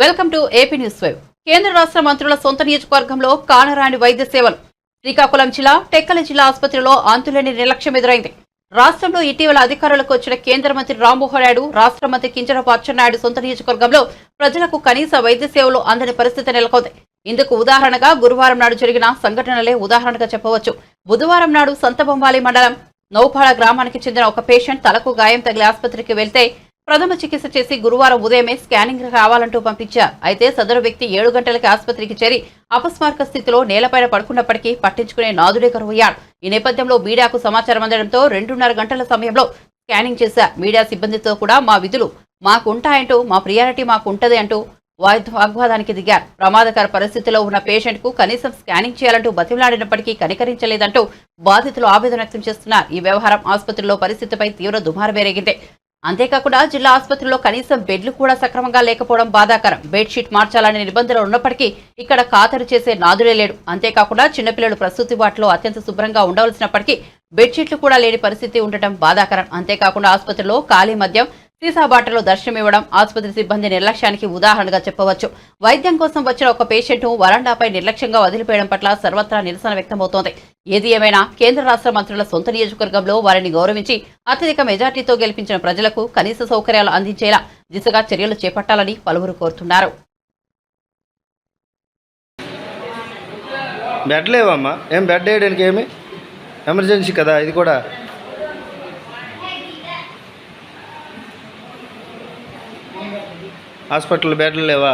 Welcome to AP news wave. కేంద్ర రాష్ట్ర మంత్రుల సొంత నియోజకవర్గంలో కానరాని వైద్య సేవలు. శ్రీకాకుళం జిల్లా టెక్కలి జిల్లా ఆసుపత్రిలో అంతులేని నిర్లక్ష్యం ఎదురైంది. రాష్ట్రంలో ఇటీవల అధికారులకు వచ్చిన కేంద్ర మంత్రి రామ్మోహన్ నాయుడు, రాష్ట్ర మంత్రి కింజరాపు అచ్చెన్నాయుడు సొంత నియోజకవర్గంలో ప్రజలకు కనీస వైద్య సేవలు అందని పరిస్థితి నెలకొంది. ఇందుకు ఉదాహరణగా గురువారం నాడు జరిగిన సంఘటనలే ఉదాహరణగా చెప్పవచ్చు. బుధవారం నాడు సంతబొమ్మాలి మండలం నౌపాడ గ్రామానికి చెందిన ఒక పేషెంట్ తలకు గాయం తగిలి ఆసుపత్రికి వెళ్తే ప్రథమ చికిత్స చేసి గురువారం ఉదయమే స్కానింగ్ కావాలంటూ పంపించారు. అయితే సదరు వ్యక్తి 7 గంటలకి ఆసుపత్రికి చేరి అపస్మారక స్థితిలో నేలపైన పడుకున్నప్పటికీ పట్టించుకునే నాదుడే కరువయ్యాడు. ఈ నేపథ్యంలో మీడియాకు సమాచారం అందడంతో 2:30 గంటల సమయంలో స్కానింగ్ చేశారు. మీడియా సిబ్బందితో కూడా మా విధులు మాకుంటాయంటూ, మా ప్రియారిటీ మాకుంటది అంటూ వాగ్వాదానికి దిగారు. ప్రమాదకర పరిస్థితిలో ఉన్న పేషెంట్ కు కనీసం స్కానింగ్ చేయాలంటూ బతిమలాడినప్పటికీ కనికరించలేదంటూ బాధితులు ఆవేదన వ్యక్తం చేస్తున్నారు. ఈ వ్యవహారం ఆసుపత్రిలో పరిస్థితిపై తీవ్ర దుమారమేరేగింది. అంతేకాకుండా జిల్లా ఆసుపత్రిలో కనీసం బెడ్లు కూడా సక్రమంగా లేకపోవడం బాధాకరం. బెడ్షీట్ మార్చాలనే నిబంధనలు ఉన్నప్పటికీ ఇక్కడ ఖాతరు చేసే నాదుడే లేడు. అంతేకాకుండా చిన్నపిల్లలు ప్రసూతి వాటిలో అత్యంత శుభ్రంగా ఉండవలసినప్పటికీ బెడ్షీట్లు కూడా లేని పరిస్థితి ఉండటం బాధాకరం. అంతేకాకుండా ఆసుపత్రిలో ఖాళీ మద్యం, సీసా బాటలో దర్శనమివ్వడం ఆసుపత్రి సిబ్బంది నిర్లక్ష్యానికి ఉదాహరణగా చెప్పవచ్చు. వైద్యం కోసం వచ్చిన ఒక పేషెంట్ను వరండాపై నిర్లక్ష్యంగా వదిలిపోయడం పట్ల సర్వత్రా నిరసన వ్యక్తమవుతోంది. ఏది ఏమైనా కేంద్ర రాష్ట్ర మంత్రుల సొంత నియోజకవర్గంలో వారిని గౌరవించి అత్యధిక మెజార్టీతో గెలిపించిన ప్రజలకు కనీస సౌకర్యాలు అందించేలా దిశగా చర్యలు చేపట్టాలని పలువురు కోరుతున్నారు. బెడ్ లేవమ్మా, ఏం బెడ్ వేయడానికి ఏమి ఎమర్జెన్సీ కదా ఇది కూడా. హాస్పిటల్ బెడ్లు లేవా?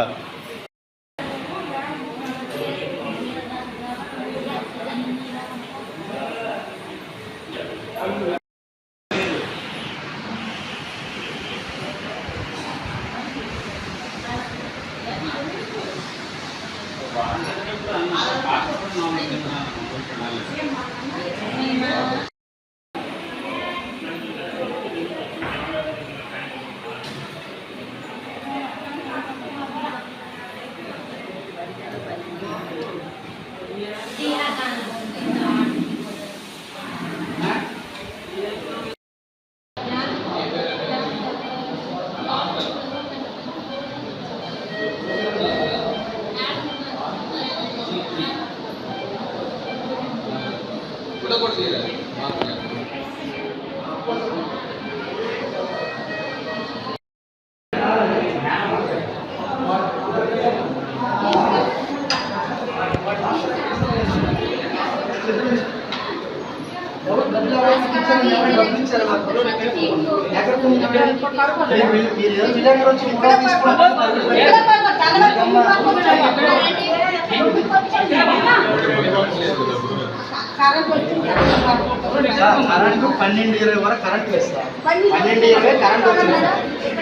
కరెంటు 12:20 వరకు కరెంట్ వేస్తారు. 12:20 కరెంట్ వచ్చింది.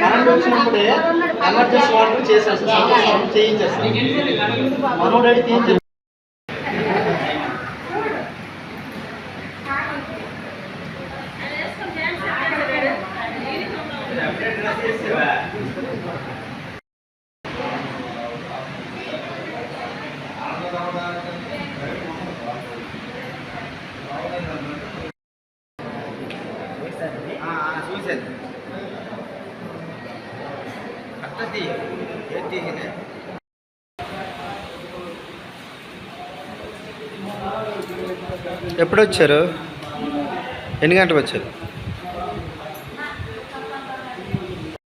కరెంట్ వచ్చినప్పుడే ఎమర్జెన్సీ వాటర్ చేసేస్తాం, చేయించేస్తాం. మనోడైతే తీయించేస్తాం. ఎప్పుడు వచ్చారు? ఎన్ని గంటలకు వచ్చారు?